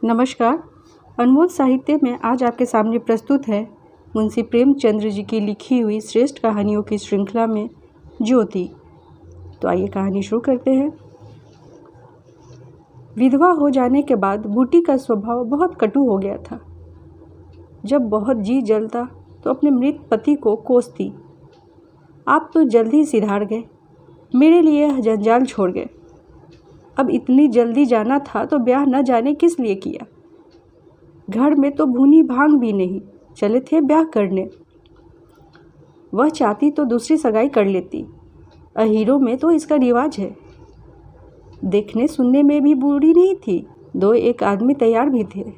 नमस्कार। अनमोल साहित्य में आज आपके सामने प्रस्तुत है मुंशी प्रेमचंद्र जी की लिखी हुई श्रेष्ठ कहानियों की श्रृंखला में ज्योति। तो आइए कहानी शुरू करते हैं। विधवा हो जाने के बाद बूटी का स्वभाव बहुत कटु हो गया था। जब बहुत जी जलता तो अपने मृत पति को कोसती, आप तो जल्दी सिधार गए, मेरे लिए यह जंजाल छोड़ गए। अब इतनी जल्दी जाना था तो ब्याह न जाने किस लिए किया। घर में तो भूनी भांग भी नहीं, चले थे ब्याह करने। वह चाहती तो दूसरी सगाई कर लेती, अहीरों में तो इसका रिवाज है। देखने सुनने में भी बूढ़ी नहीं थी, दो एक आदमी तैयार भी थे।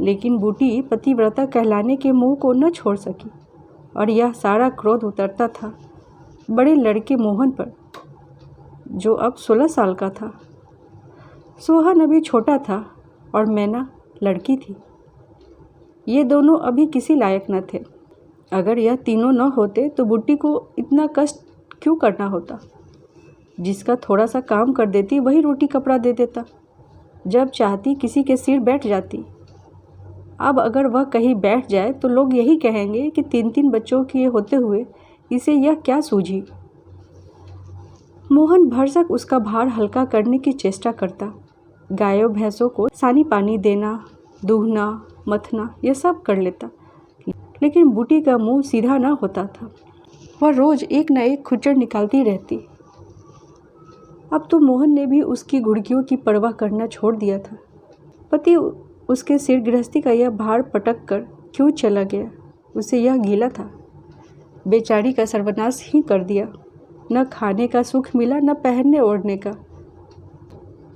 लेकिन बूटी पतिव्रता कहलाने के मुंह को न छोड़ सकी और यह सारा क्रोध उतरता था बड़े लड़के मोहन पर, जो अब 16 साल का था। सोहन अभी छोटा था और मैना लड़की थी। ये दोनों अभी किसी लायक न थे। अगर यह तीनों न होते तो बूटी को इतना कष्ट क्यों करना होता। जिसका थोड़ा सा काम कर देती वही रोटी कपड़ा दे देता, जब चाहती किसी के सिर बैठ जाती। अब अगर वह कहीं बैठ जाए तो लोग यही कहेंगे कि 3-3 बच्चों के होते हुए इसे यह क्या सूझी। मोहन भरसक उसका भार हल्का करने की चेष्टा करता। गायों भैंसों को सानी पानी देना, दूहना, मथना यह सब कर लेता, लेकिन बूटी का मुंह सीधा न होता था। वह रोज एक न एक खुच्चर निकालती रहती। अब तो मोहन ने भी उसकी घुड़कियों की परवाह करना छोड़ दिया था। पति उसके सिर गृहस्थी का यह भार पटक कर क्यों चला गया, उसे यह गीला था। बेचारी का सर्वनाश ही कर दिया। न खाने का सुख मिला, न पहनने ओढ़ने का।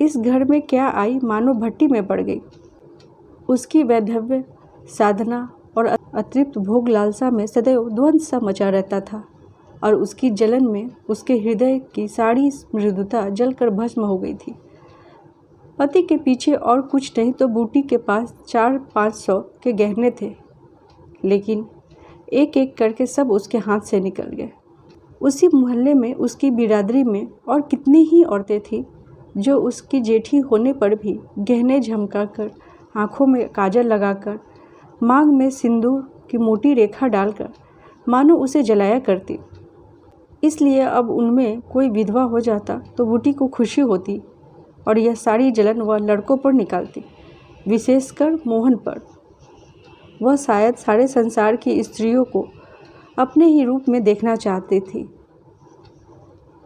इस घर में क्या आई मानो भट्टी में पड़ गई। उसकी वैधव्य साधना और अतृप्त भोग लालसा में सदैव द्वंद्व सा मचा रहता था और उसकी जलन में उसके हृदय की सारी मृदुता जलकर भस्म हो गई थी। पति के पीछे और कुछ नहीं तो बूटी के पास 400-500 के गहने थे, लेकिन एक एक करके सब उसके हाथ से निकल गए। उसी मोहल्ले में, उसकी बिरादरी में और कितनी ही औरतें थीं जो उसकी जेठी होने पर भी गहने झमकाकर, आँखों में काजल लगाकर, मांग में सिंदूर की मोटी रेखा डालकर मानो उसे जलाया करती। इसलिए अब उनमें कोई विधवा हो जाता तो बूटी को खुशी होती और यह सारी जलन वह लड़कों पर निकालती, विशेषकर मोहन पर। वह शायद सारे संसार की स्त्रियों को अपने ही रूप में देखना चाहती थी।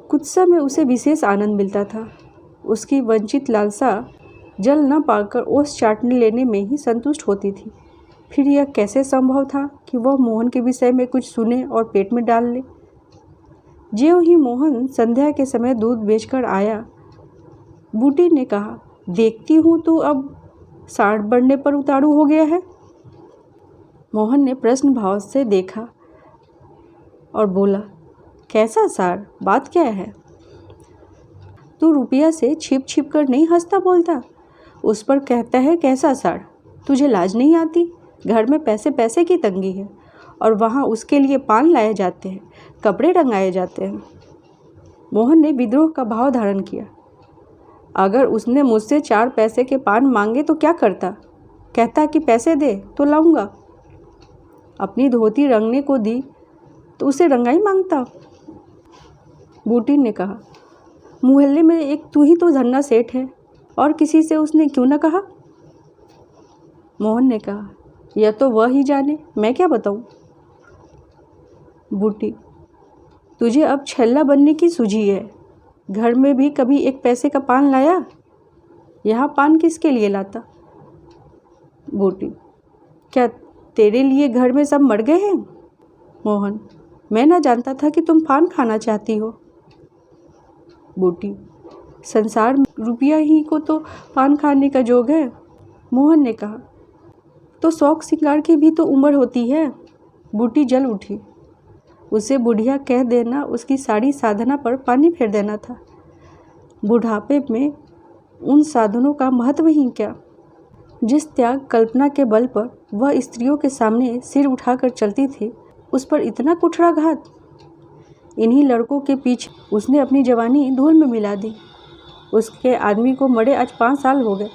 कुत्सा में उसे विशेष आनंद मिलता था। उसकी वंचित लालसा जल न पाकर ओस चाटने लेने में ही संतुष्ट होती थी। फिर यह कैसे संभव था कि वह मोहन के विषय में कुछ सुने और पेट में डाल ले। ज्यों ही मोहन संध्या के समय दूध बेचकर आया, बूटी ने कहा, देखती हूँ तू अब 60 बढ़ने पर उतारू हो गया है। मोहन ने प्रश्न भाव से देखा और बोला, कैसा सार, बात क्या है। तू रुपया से छिप छिप कर नहीं हंसता बोलता, उस पर कहता है कैसा सार। तुझे लाज नहीं आती। घर में पैसे पैसे की तंगी है और वहाँ उसके लिए पान लाए जाते हैं, कपड़े रंगाए जाते हैं। मोहन ने विद्रोह का भाव धारण किया। अगर उसने मुझसे 4 पैसे के पान मांगे तो क्या करता। कहता कि पैसे दे तो लाऊंगा। अपनी धोती रंगने को दी तो उसे रंगाई मांगता। बूटी ने कहा, मोहल्ले में एक तू ही तो धन्ना सेठ है, और किसी से उसने क्यों न कहा। मोहन ने कहा, यह तो वह ही जाने, मैं क्या बताऊं। बूटी, तुझे अब छल्ला बनने की सूझी है। घर में भी कभी 1 पैसे का पान लाया। यहाँ पान किसके लिए लाता। बूटी, क्या तेरे लिए घर में सब मर गए हैं। मोहन, मैं ना जानता था कि तुम पान खाना चाहती हो। बूटी, संसार में रुपया ही को तो पान खाने का जोग है। मोहन ने कहा, तो शौक सिंगार की भी तो उम्र होती है। बूटी जल उठी। उसे बुढ़िया कह देना उसकी सारी साधना पर पानी फेर देना था। बुढ़ापे में उन साधनों का महत्व ही क्या। जिस त्याग कल्पना के बल पर वह स्त्रियों के सामने सिर उठाकर चलती थी, उस पर इतना कुठाराघात। इन्हीं लड़कों के पीछे उसने अपनी जवानी धूल में मिला दी। उसके आदमी को मरे आज 5 साल हो गए।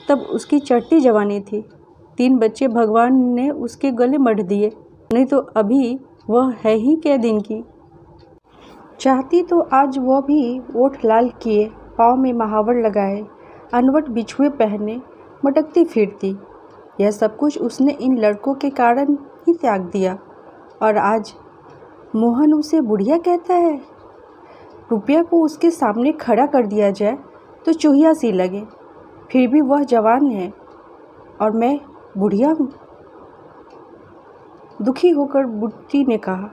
तब उसकी चढ़ती जवानी थी। 3 बच्चे भगवान ने उसके गले मढ़ दिए, नहीं तो अभी वह है ही क्या दिन की। चाहती तो आज वह भी ओठ लाल किए, पाँव में महावर लगाए, अनवट बिछुए पहने मटकती फिरती। यह सब कुछ उसने इन लड़कों के कारण ही त्याग दिया, और आज मोहन उसे बुढ़िया कहता है। रुपया को उसके सामने खड़ा कर दिया जाए तो चूहिया सी लगे, फिर भी वह जवान है और मैं बुढ़िया हूँ। दुखी होकर बुट्टी ने कहा,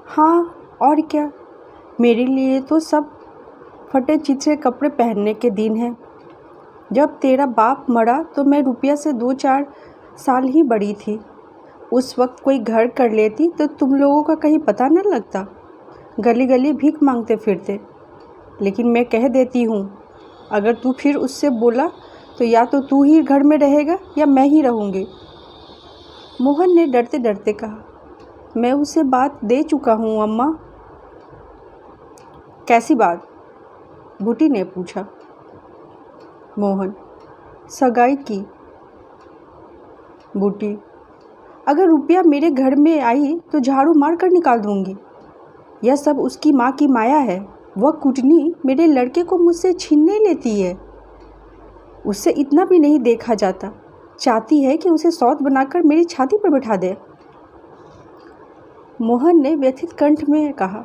हाँ और क्या, मेरे लिए तो सब फटे चिथड़े कपड़े पहनने के दिन हैं। जब तेरा बाप मरा तो मैं रुपया से 2-4 साल ही बड़ी थी। उस वक्त कोई घर कर लेती तो तुम लोगों का कहीं पता न लगता, गली गली भीख मांगते फिरते। लेकिन मैं कह देती हूँ, अगर तू फिर उससे बोला तो या तो तू ही घर में रहेगा या मैं ही रहूँगी। मोहन ने डरते डरते कहा, मैं उसे बात दे चुका हूँ अम्मा। कैसी बात? बूटी ने पूछा। मोहन, सगाई की। बूटी, अगर रुपया मेरे घर में आई तो झाड़ू मार कर निकाल दूंगी। यह सब उसकी माँ की माया है। वह कुटनी मेरे लड़के को मुझसे छीनने लेती है। उससे इतना भी नहीं देखा जाता। चाहती है कि उसे सौत बनाकर मेरी छाती पर बिठा दे। मोहन ने व्यथित कंठ में कहा,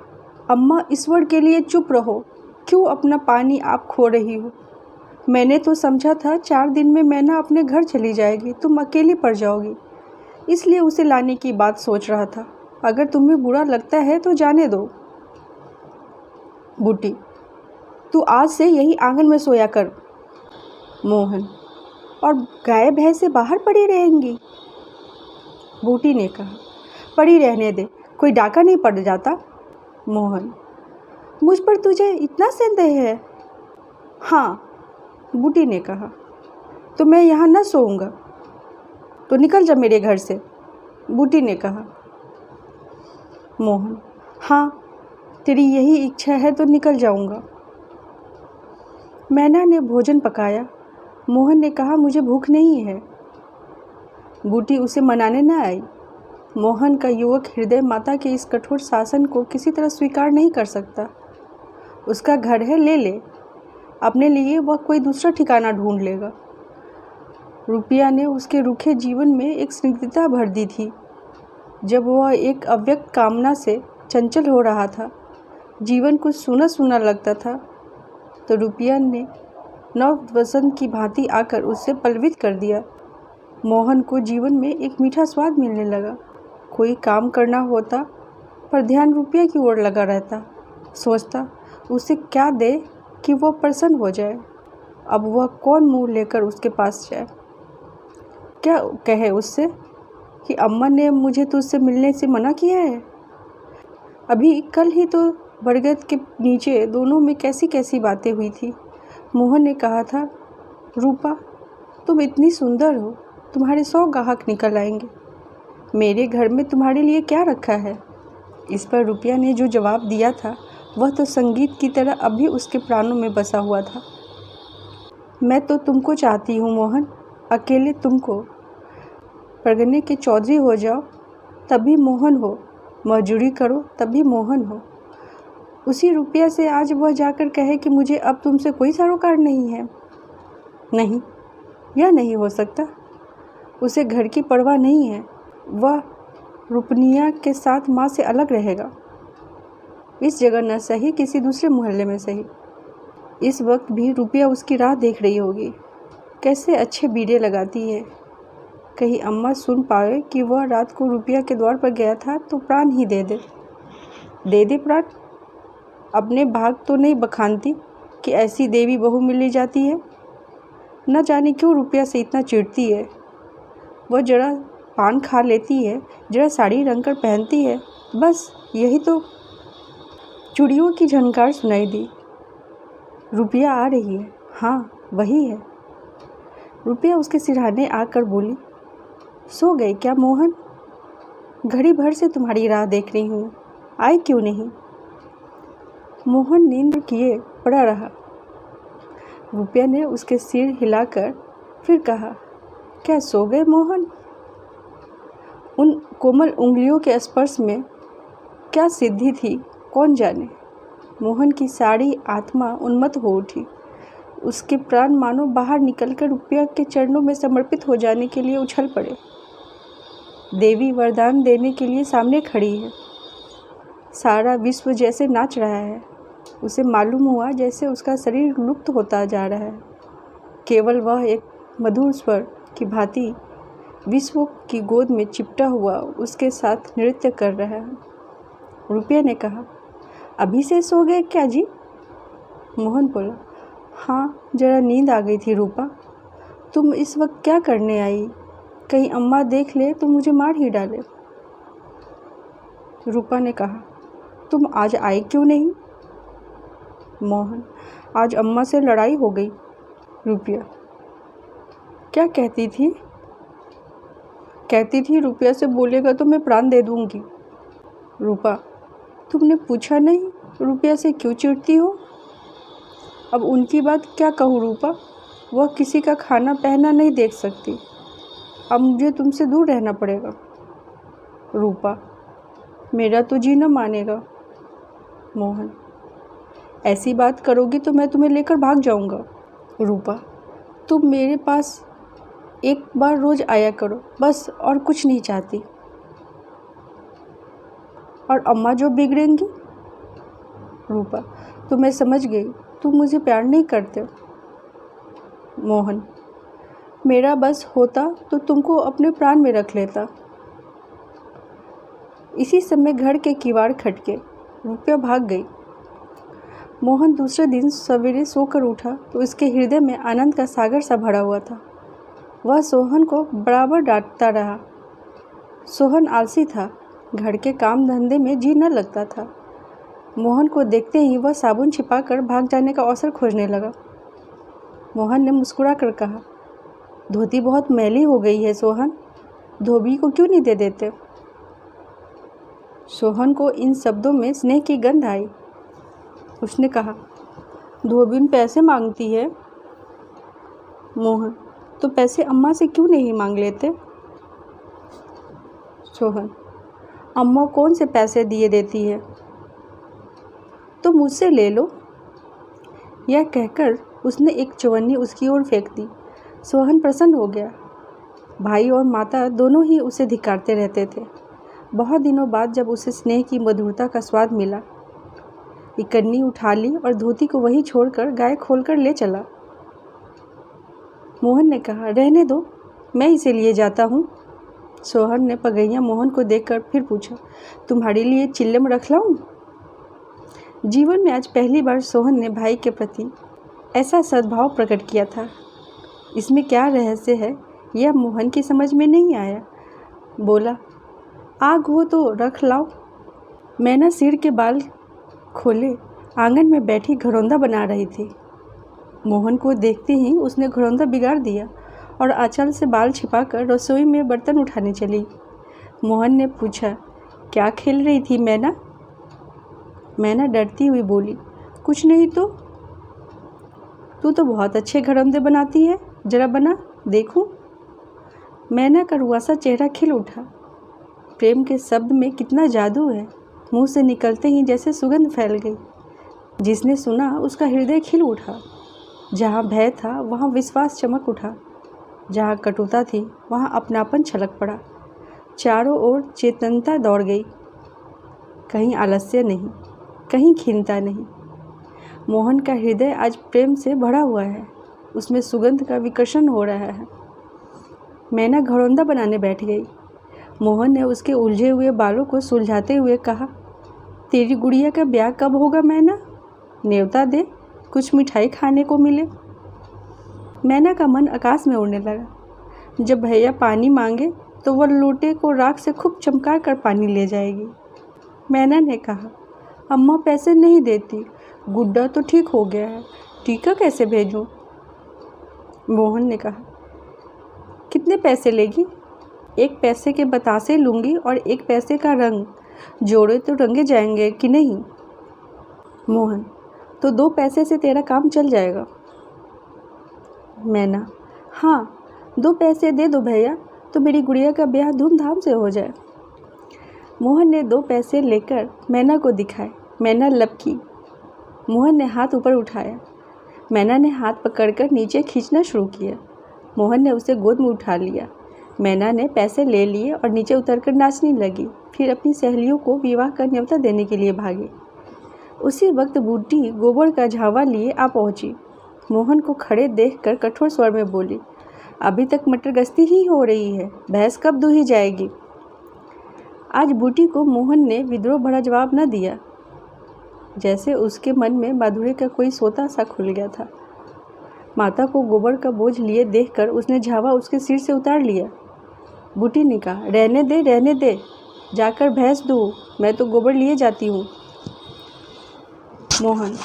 अम्मा ईश्वर के लिए चुप रहो, क्यों अपना पानी आप खो रही हो। मैंने तो समझा था 4 दिन में मैना अपने घर चली जाएगी, तुम अकेली पड़ जाओगी, इसलिए उसे लाने की बात सोच रहा था। अगर तुम्हें बुरा लगता है तो जाने दो। बूटी, तू आज से यही आंगन में सोया कर। मोहन, और गाय भैंसे बाहर पड़ी रहेंगी। बूटी ने कहा, पड़ी रहने दे, कोई डाका नहीं पड़ जाता। मोहन, मुझ पर तुझे इतना संदेह है? हाँ, बूटी ने कहा, तो मैं यहाँ न सोऊंगा। तो निकल जा मेरे घर से, बूटी ने कहा। मोहन, हाँ, तेरी यही इच्छा है तो निकल जाऊंगा। मैना ने भोजन पकाया। मोहन ने कहा, मुझे भूख नहीं है। बूटी उसे मनाने न आई। मोहन का युवक हृदय माता के इस कठोर शासन को किसी तरह स्वीकार नहीं कर सकता। उसका घर है, ले ले, अपने लिए वह कोई दूसरा ठिकाना ढूंढ लेगा। रुपया ने उसके रूखे जीवन में एक स्निग्धता भर दी थी। जब वह एक अव्यक्त कामना से चंचल हो रहा था, जीवन कुछ सूना सूना लगता था, तो रुपया ने नव वसंत की भांति आकर उससे पलवित कर दिया। मोहन को जीवन में एक मीठा स्वाद मिलने लगा। कोई काम करना होता पर ध्यान रुपया की ओर लगा रहता। सोचता उसे क्या दे कि वह प्रसन्न हो जाए। अब वह कौन मुंह लेकर उसके पास जाए, क्या कहे उससे कि अम्मा ने मुझे तुझसे मिलने से मना किया है। अभी कल ही तो बरगद के नीचे दोनों में कैसी कैसी बातें हुई थी। मोहन ने कहा था, रूपा तुम इतनी सुंदर हो, तुम्हारे 100 ग्राहक निकल आएंगे। मेरे घर में तुम्हारे लिए क्या रखा है। इस पर रुपया ने जो जवाब दिया था वह तो संगीत की तरह अभी उसके प्राणों में बसा हुआ था। मैं तो तुमको चाहती हूँ मोहन, अकेले तुमको। परगने के चौधरी हो जाओ तब भी मोहन हो, मजदूरी करो तब भी मोहन हो। उसी रुपया से आज वह जाकर कहे कि मुझे अब तुमसे कोई सरोकार नहीं है। नहीं, यह नहीं हो सकता। उसे घर की परवाह नहीं है। वह रुपनिया के साथ माँ से अलग रहेगा। इस जगह न सही, किसी दूसरे मोहल्ले में सही। इस वक्त भी रुपया उसकी राह देख रही होगी। कैसे अच्छे बीड़े लगाती है। कहीं अम्मा सुन पाए कि वह रात को रुपया के द्वार पर गया था तो प्राण ही दे दे प्राण। अपने भाग तो नहीं बखानती कि ऐसी देवी बहू मिली जाती है। न जाने क्यों रुपया से इतना चिढ़ती है। वह जरा पान खा लेती है, जरा साड़ी रंग कर पहनती है, बस यही तो। चूड़ियों की झनकार सुनाई दी। रुपया आ रही है। हाँ, वही है। रुपया उसके सिरहाने आकर बोली, सो गए क्या मोहन? घड़ी भर से तुम्हारी राह देख रही हूँ, आए क्यों नहीं? मोहन नींद किए पड़ा रहा। रुपया ने उसके सिर हिलाकर फिर कहा, क्या सो गए मोहन? उन कोमल उंगलियों के स्पर्श में क्या सिद्धि थी, कौन जाने। मोहन की सारी आत्मा उन्मत्त हो उठी। उसके प्राण मानो बाहर निकलकर रुपया के चरणों में समर्पित हो जाने के लिए उछल पड़े। देवी वरदान देने के लिए सामने खड़ी है। सारा विश्व जैसे नाच रहा है। उसे मालूम हुआ जैसे उसका शरीर लुप्त होता जा रहा है। केवल वह एक मधुर स्वर की भांति विश्व की गोद में चिपटा हुआ उसके साथ नृत्य कर रहा है। रुपया ने कहा, अभी से सो गए क्या जी? मोहन बोला, हाँ, जरा नींद आ गई थी रूपा। तुम इस वक्त क्या करने आई? कहीं अम्मा देख ले तो मुझे मार ही डाले। रूपा ने कहा, तुम आज आई क्यों नहीं? मोहन, आज अम्मा से लड़ाई हो गई। रुपया, क्या कहती थी? कहती थी रुपया से बोलेगा तो मैं प्राण दे दूंगी। रूपा, तुमने पूछा नहीं रुपया से क्यों चिढ़ती हो? अब उनकी बात क्या कहूँ रूपा, वह किसी का खाना पहना नहीं देख सकती। अब मुझे तुमसे दूर रहना पड़ेगा। रूपा, मेरा तो जी न मानेगा। मोहन, ऐसी बात करोगी तो मैं तुम्हें लेकर भाग जाऊंगा। रूपा, तुम मेरे पास एक बार रोज आया करो बस, और कुछ नहीं चाहती। और अम्मा जो बिगड़ेंगी? रूपा, तो मैं समझ गई तुम मुझे प्यार नहीं करते। मोहन, मेरा बस होता तो तुमको अपने प्राण में रख लेता। इसी समय घर के किवाड़ खटके। रुपया भाग गई। मोहन दूसरे दिन सवेरे सोकर उठा तो उसके हृदय में आनंद का सागर सा भरा हुआ था। वह सोहन को बराबर डांटता रहा। सोहन आलसी था, घर के काम धंधे में जी न लगता था। मोहन को देखते ही वह साबुन छिपाकर भाग जाने का अवसर खोजने लगा। मोहन ने मुस्कुरा कर कहा, धोती बहुत मैली हो गई है सोहन, धोबी को क्यों नहीं दे देते? सोहन को इन शब्दों में स्नेह की गंध आई। उसने कहा, धोबिन पैसे मांगती है। मोहन, तो पैसे अम्मा से क्यों नहीं मांग लेते? सोहन, अम्मा कौन से पैसे दिए देती है, तो मुझसे ले लो। यह कहकर उसने एक चवन्नी उसकी ओर फेंक दी। सोहन प्रसन्न हो गया। भाई और माता दोनों ही उसे धिक्कारते रहते थे। बहुत दिनों बाद जब उसे स्नेह की मधुरता का स्वाद मिला, इकन्नी उठा ली और धोती को वहीं छोड़कर गाय खोलकर ले चला। मोहन ने कहा, रहने दो, मैं इसे लिए जाता हूँ। सोहन ने पगैया मोहन को देखकर फिर पूछा, तुम्हारे लिए चिल्लम रख लाऊं? जीवन में आज पहली बार सोहन ने भाई के प्रति ऐसा सद्भाव प्रकट किया था। इसमें क्या रहस्य है यह मोहन की समझ में नहीं आया। बोला, आग हो तो रख लाओ। मैना सिर के बाल खोले आंगन में बैठी घरौंदा बना रही थी। मोहन को देखते ही उसने घरौंदा बिगाड़ दिया और आंचल से बाल छिपाकर रसोई में बर्तन उठाने चली। मोहन ने पूछा, क्या खेल रही थी मैना? मैना डरती हुई बोली, कुछ नहीं तो। तू तो बहुत अच्छे घरौंदे बनाती है, जरा बना देखूं। मैना का रुआसा चेहरा खिल उठा। प्रेम के शब्द में कितना जादू है। मुंह से निकलते ही जैसे सुगंध फैल गई। जिसने सुना उसका हृदय खिल उठा। जहाँ भय था वहाँ विश्वास चमक उठा। जहाँ कटुता थी वहाँ अपनापन छलक पड़ा। चारों ओर चेतनता दौड़ गई। कहीं आलस्य नहीं, कहीं खिन्नता नहीं। मोहन का हृदय आज प्रेम से भरा हुआ है। उसमें सुगंध का विकर्षण हो रहा है। मैना घरौंदा बनाने बैठ गई। मोहन ने उसके उलझे हुए बालों को सुलझाते हुए कहा, तेरी गुड़िया का ब्याह कब होगा मैना? न्योता दे, कुछ मिठाई खाने को मिले। मैना का मन आकाश में उड़ने लगा। जब भैया पानी मांगे तो वह लोटे को राख से खूब चमका कर पानी ले जाएगी। मैना ने कहा, अम्मा पैसे नहीं देती, गुड्डा तो ठीक हो गया है, टीका कैसे भेजूं? मोहन ने कहा, कितने पैसे लेगी? 1 पैसे के बतासे लूँगी और 1 पैसे का रंग, जोड़े तो रंगे जाएंगे कि नहीं? मोहन, तो 2 पैसे से तेरा काम चल जाएगा। मैना, हाँ, 2 पैसे दे दो भैया, तो मेरी गुड़िया का ब्याह धूमधाम से हो जाए। मोहन ने 2 पैसे लेकर मैना को दिखाए। मैना लपकी। मोहन ने हाथ ऊपर उठाया। मैना ने हाथ पकड़कर नीचे खींचना शुरू किया। मोहन ने उसे गोद में उठा लिया। मैना ने पैसे ले लिए और नीचे उतरकर नाचने लगी। फिर अपनी सहेलियों को विवाह का न्योता देने के लिए भागी। उसी वक्त बूटी गोबर का झावा लिए आ पहुंची। मोहन को खड़े देखकर कठोर स्वर में बोली, अभी तक मटर गश्ती ही हो रही है, भैंस कब दूही जाएगी। आज बूटी को मोहन ने विद्रोह भरा जवाब न दिया। जैसे उसके मन में माधुर्य का कोई सोता सा खुल गया था। माता को गोबर का बोझ लिए देखकर उसने झावा उसके सिर से उतार लिया। बूटी ने कहा, रहने दे, जाकर भैंस दूँ, मैं तो गोबर लिए जाती हूँ। मोहन,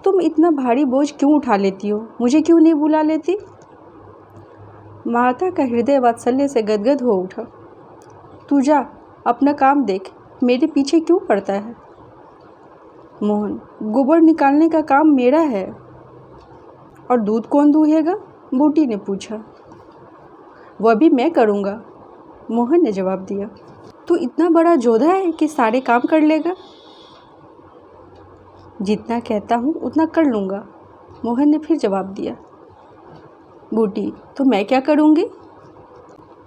तुम इतना भारी बोझ क्यों उठा लेती हो, मुझे क्यों नहीं बुला लेती। माता का हृदय वात्सल्य से गदगद हो उठा। तू जा, अपना काम देख, मेरे पीछे क्यों पड़ता है। मोहन, गोबर निकालने का काम मेरा है। और दूध कौन दूहेगा, बूटी ने पूछा। वह भी मैं करूँगा, मोहन ने जवाब दिया। तू इतना बड़ा जोधा है कि सारे काम कर लेगा। जितना कहता हूँ उतना कर लूँगा, मोहन ने फिर जवाब दिया। बूटी, तो मैं क्या करूँगी।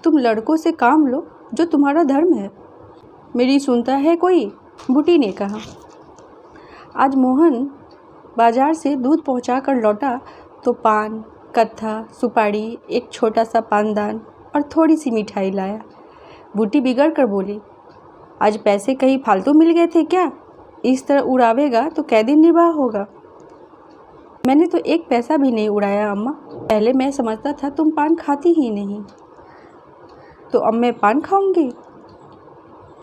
तुम लड़कों से काम लो, जो तुम्हारा धर्म है। मेरी सुनता है कोई, बूटी ने कहा। आज मोहन बाजार से दूध पहुँचा कर लौटा तो पान, कत्था, सुपारी, एक छोटा सा पानदान और थोड़ी सी मिठाई लाया। बूटी बिगड़ कर बोली, आज पैसे कहीं फालतू मिल गए थे क्या। इस तरह उड़ावेगा तो कै दिन निवाह होगा। मैंने तो 1 पैसा भी नहीं उड़ाया अम्मा। पहले मैं समझता था तुम पान खाती ही नहीं, तो अब मैं पान खाऊंगी।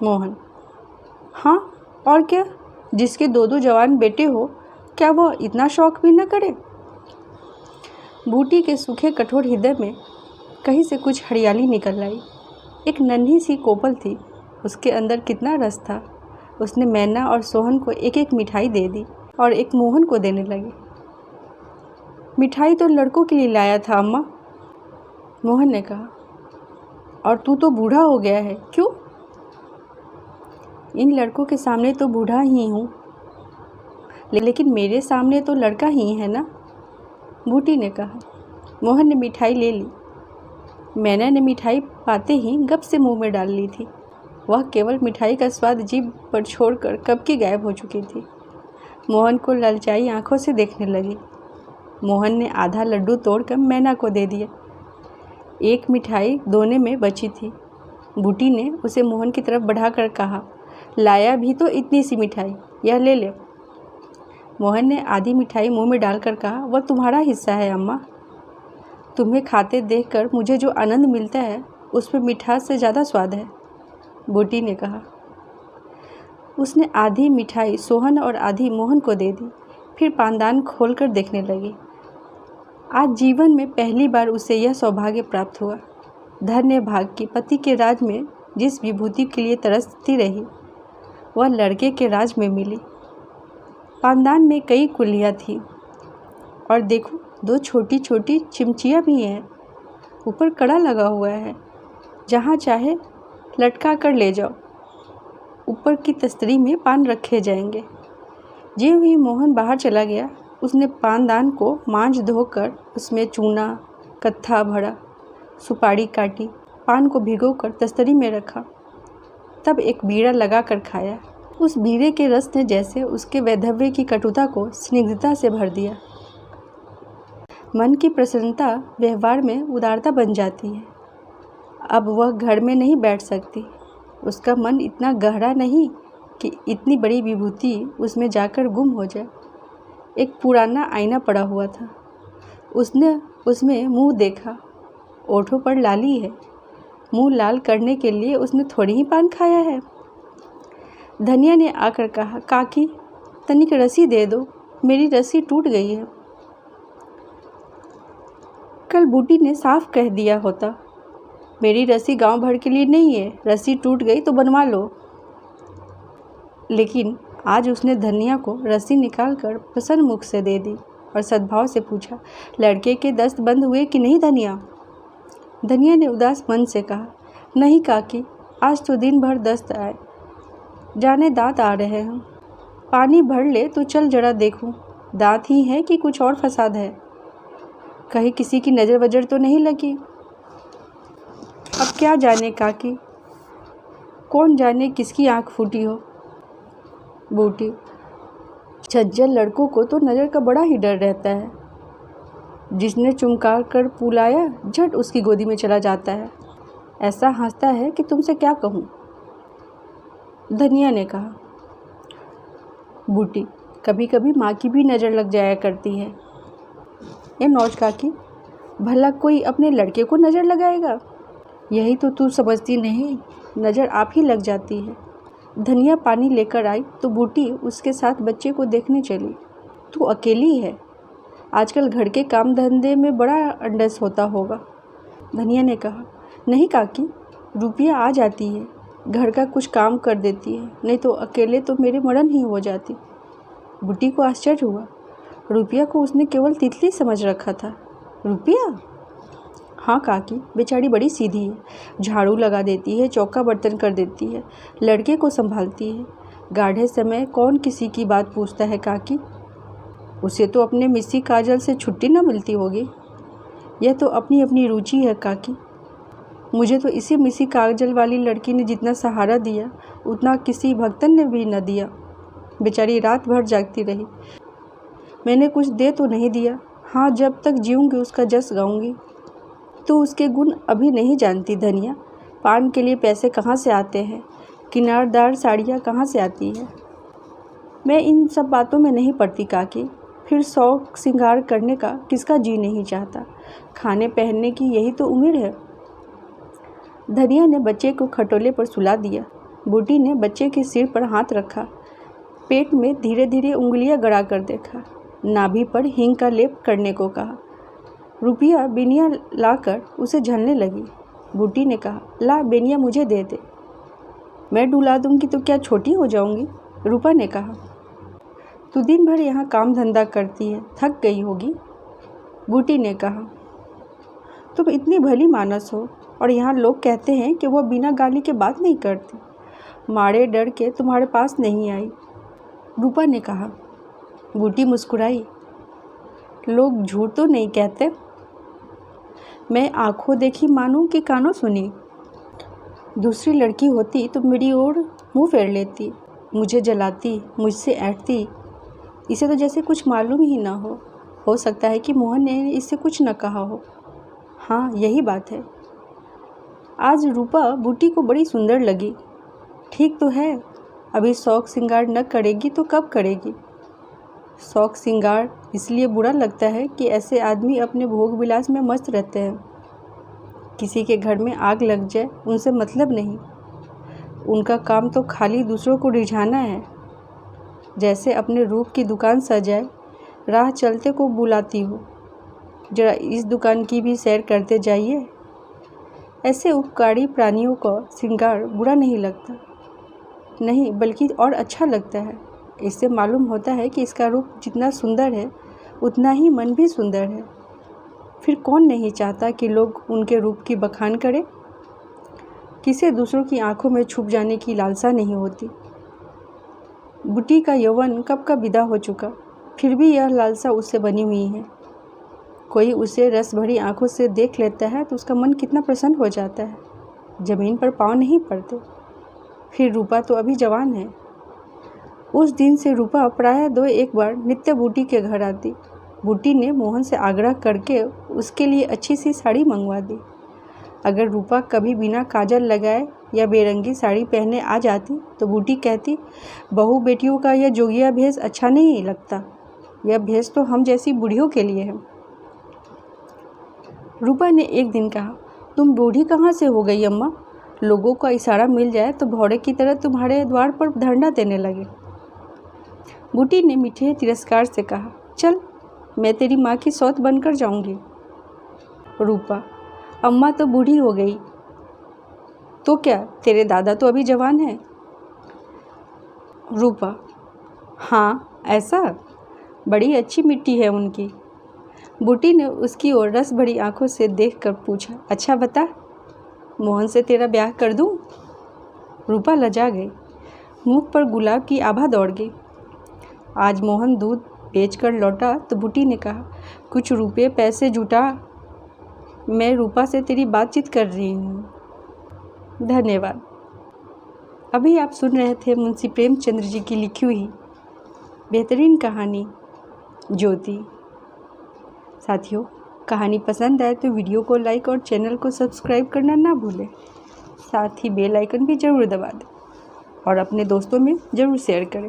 मोहन, हाँ और क्या, जिसके 2 जवान बेटे हो, क्या वो इतना शौक भी न करे। बूटी के सूखे कठोर हृदय में कहीं से कुछ हरियाली निकल आई। एक नन्ही सी कोपल थी, उसके अंदर कितना रस था। उसने मैना और सोहन को एक एक मिठाई दे दी और एक मोहन को देने लगी। मिठाई तो लड़कों के लिए लाया था अम्मा, मोहन ने कहा। और तू तो बूढ़ा हो गया है, क्यों। इन लड़कों के सामने तो बूढ़ा ही हूँ, लेकिन मेरे सामने तो लड़का ही है ना, बूटी ने कहा। मोहन ने मिठाई ले ली। मैना ने मिठाई पाते ही गप से मुंह में डाल ली थी। वह केवल मिठाई का स्वाद जीभ पर छोड़कर कब की गायब हो चुकी थी। मोहन को ललचाई आंखों से देखने लगी। मोहन ने आधा लड्डू तोड़कर मैना को दे दिया। एक मिठाई दोने में बची थी। बूटी ने उसे मोहन की तरफ बढ़ाकर कहा, लाया भी तो इतनी सी मिठाई, यह ले ले। मोहन ने आधी मिठाई मुंह में डालकर कहा, वह तुम्हारा हिस्सा है अम्मा। तुम्हें खाते देखकर मुझे जो आनंद मिलता है उसमें मिठास से ज़्यादा स्वाद है, बूटी ने कहा। उसने आधी मिठाई सोहन और आधी मोहन को दे दी, फिर पानदान खोलकर देखने लगी। आज जीवन में पहली बार उसे यह सौभाग्य प्राप्त हुआ। धन्य भाग की पति के राज में जिस विभूति के लिए तरसती रही, वह लड़के के राज में मिली। पानदान में कई कुलियाँ थीं और देखो 2 छोटी छोटी चिमचियाँ भी हैं। ऊपर कड़ा लगा हुआ है, जहाँ चाहे लटका कर ले जाओ। ऊपर की तस्तरी में पान रखे जाएंगे। ज्यों ही मोहन बाहर चला गया, उसने पानदान को मांझ धोकर उसमें चूना, कत्था भरा, सुपारी काटी, पान को भिगोकर तस्तरी में रखा। तब एक बीड़ा लगा कर खाया। उस बीड़े के रस ने जैसे उसके वैधव्य की कटुता को स्निग्धता से भर दिया। मन की प्रसन्नता व्यवहार में उदारता बन जाती है। अब वह घर में नहीं बैठ सकती। उसका मन इतना गहरा नहीं कि इतनी बड़ी विभूति उसमें जाकर गुम हो जाए। एक पुराना आईना पड़ा हुआ था। उसने उसमें मुंह देखा। ओठों पर लाली है। मुंह लाल करने के लिए उसने थोड़ी ही पान खाया है। धनिया ने आकर कहा, काकी तनिक रस्सी दे दो, मेरी रस्सी टूट गई है। कल बूटी ने साफ कह दिया होता, मेरी रस्सी गांव भर के लिए नहीं है, रस्सी टूट गई तो बनवा लो। लेकिन आज उसने धनिया को रस्सी निकालकर प्रसन्न मुख से दे दी। और सद्भाव से पूछा, लड़के के दस्त बंद हुए कि नहीं धनिया? धनिया ने उदास मन से कहा, नहीं काकी, आज तो दिन भर दस्त आए, जाने दांत आ रहे हैं। पानी भर ले तो चल जरा देखूं, दांत ही है कि कुछ और फसाद है, कहीं किसी की नज़र वजर तो नहीं लगी। अब क्या जाने काकी, कौन जाने किसकी आंख फूटी हो। बूटी, झज्जर लड़कों को तो नज़र का बड़ा ही डर रहता है, जिसने चुमकार कर पुलाया झट उसकी गोदी में चला जाता है, ऐसा हंसता है कि तुमसे क्या कहूँ। धनिया ने कहा, बूटी, कभी कभी माँ की भी नज़र लग जाया करती है। ये नौज काकी, भला कोई अपने लड़के को नज़र लगाएगा? यही तो तू समझती नहीं, नज़र आप ही लग जाती है। धनिया पानी लेकर आई तो बूटी उसके साथ बच्चे को देखने चली। तू अकेली है, आजकल घर के काम धंधे में बड़ा अंडस होता होगा। धनिया ने कहा, नहीं काकी, रुपया आ जाती है, घर का कुछ काम कर देती है, नहीं तो अकेले तो मेरे मरण ही हो जाती। बूटी को आश्चर्य हुआ, रुपया को उसने केवल तितली समझ रखा था। रुपया? हाँ काकी, बेचारी बड़ी सीधी है, झाड़ू लगा देती है, चौका बर्तन कर देती है, लड़के को संभालती है। गाढ़े समय कौन किसी की बात पूछता है काकी? उसे तो अपने मिस्सी काजल से छुट्टी न मिलती होगी। यह तो अपनी अपनी रुचि है काकी। मुझे तो इसी मिस्सी काजल वाली लड़की ने जितना सहारा दिया उतना किसी भक्तन ने भी न दिया। बेचारी रात भर जागती रही। मैंने कुछ दे तो नहीं दिया, हाँ जब तक जीऊँगी उसका जस गाऊँगी। तो उसके गुण अभी नहीं जानती धनिया। पान के लिए पैसे कहाँ से आते हैं, किनारदार साड़ियाँ कहाँ से आती है। मैं इन सब बातों में नहीं पड़ती काकी। फिर शौक श्रृंगार करने का किसका जी नहीं चाहता, खाने पहनने की यही तो उम्र है। धनिया ने बच्चे को खटोले पर सुला दिया। बूटी ने बच्चे के सिर पर हाथ रखा, पेट में धीरे धीरे उंगलियां गड़ा कर देखा, नाभि पर हींग का लेप करने को कहा। रुपया बेनिया लाकर उसे झलने लगी। बूटी ने कहा, ला बेनिया मुझे दे दे, मैं डुला दूंगी तो क्या छोटी हो जाऊंगी? रूपा ने कहा, तू दिन भर यहाँ काम धंधा करती है, थक गई होगी। बूटी ने कहा, तुम इतनी भली मानस हो और यहाँ लोग कहते हैं कि वह बिना गाली के बात नहीं करती, मारे डर के तुम्हारे पास नहीं आई। रूपा ने कहा। बूटी मुस्कुराई, लोग झूठ तो नहीं कहते। मैं आंखों देखी मानूं कि कानों सुनी। दूसरी लड़की होती तो मेरी ओर मुंह फेर लेती, मुझे जलाती, मुझसे ऐंठती। इसे तो जैसे कुछ मालूम ही ना हो सकता है कि मोहन ने इससे कुछ न कहा हो। हाँ यही बात है। आज रूपा बूटी को बड़ी सुंदर लगी। ठीक तो है, अभी शौक श्रृंगार न करेगी तो कब करेगी। शौक श्रृंगार इसलिए बुरा लगता है कि ऐसे आदमी अपने भोग विलास में मस्त रहते हैं। किसी के घर में आग लग जाए उनसे मतलब नहीं, उनका काम तो खाली दूसरों को रिझाना है। जैसे अपने रूप की दुकान सजाए, राह चलते को बुलाती हो, जरा इस दुकान की भी सैर करते जाइए। ऐसे उपकारी प्राणियों का श्रृंगार बुरा नहीं लगता, नहीं बल्कि और अच्छा लगता है। इससे मालूम होता है कि इसका रूप जितना सुंदर है उतना ही मन भी सुंदर है। फिर कौन नहीं चाहता कि लोग उनके रूप की बखान करें। किसे दूसरों की आंखों में छुप जाने की लालसा नहीं होती। बूटी का यौवन कब का विदा हो चुका, फिर भी यह लालसा उससे बनी हुई है। कोई उसे रस भरी आंखों से देख लेता है तो उसका मन कितना प्रसन्न हो जाता है, ज़मीन पर पाँव नहीं पड़ते। फिर रूपा तो अभी जवान है। उस दिन से रूपा प्रायः 2-1 बार नित्य बूटी के घर आती। बूटी ने मोहन से आग्रह करके उसके लिए अच्छी सी साड़ी मंगवा दी। अगर रूपा कभी बिना काजल लगाए या बेरंगी साड़ी पहने आ जाती तो बूटी कहती, बहू बेटियों का यह जोगिया भेष अच्छा नहीं लगता, यह भेष तो हम जैसी बूढ़ियों के लिए है। रूपा ने एक दिन कहा, तुम बूढ़ी कहाँ से हो गई अम्मा, लोगों का इशारा मिल जाए तो भौड़े की तरह तुम्हारे द्वार पर धरना देने लगे। बूटी ने मीठे तिरस्कार से कहा, चल मैं तेरी माँ की सौत बनकर जाऊंगी। रूपा, अम्मा तो बूढ़ी हो गई तो क्या, तेरे दादा तो अभी जवान है। रूपा, हाँ ऐसा, बड़ी अच्छी मिट्टी है उनकी। बूटी ने उसकी ओर रस भरी आंखों से देखकर पूछा, अच्छा बता, मोहन से तेरा ब्याह कर दूं? रूपा लजा गई, मुख पर गुलाब की आभा दौड़ गई। आज मोहन दूध बेचकर लौटा तो बूटी ने कहा, कुछ रुपये पैसे जुटा, मैं रूपा से तेरी बातचीत कर रही हूँ। धन्यवाद। अभी आप सुन रहे थे मुंशी प्रेमचंद्र जी की लिखी हुई बेहतरीन कहानी ज्योति। साथियों, कहानी पसंद आए तो वीडियो को लाइक और चैनल को सब्सक्राइब करना ना भूलें। साथ ही बेल आइकन भी ज़रूर दबा दें और अपने दोस्तों में ज़रूर शेयर करें।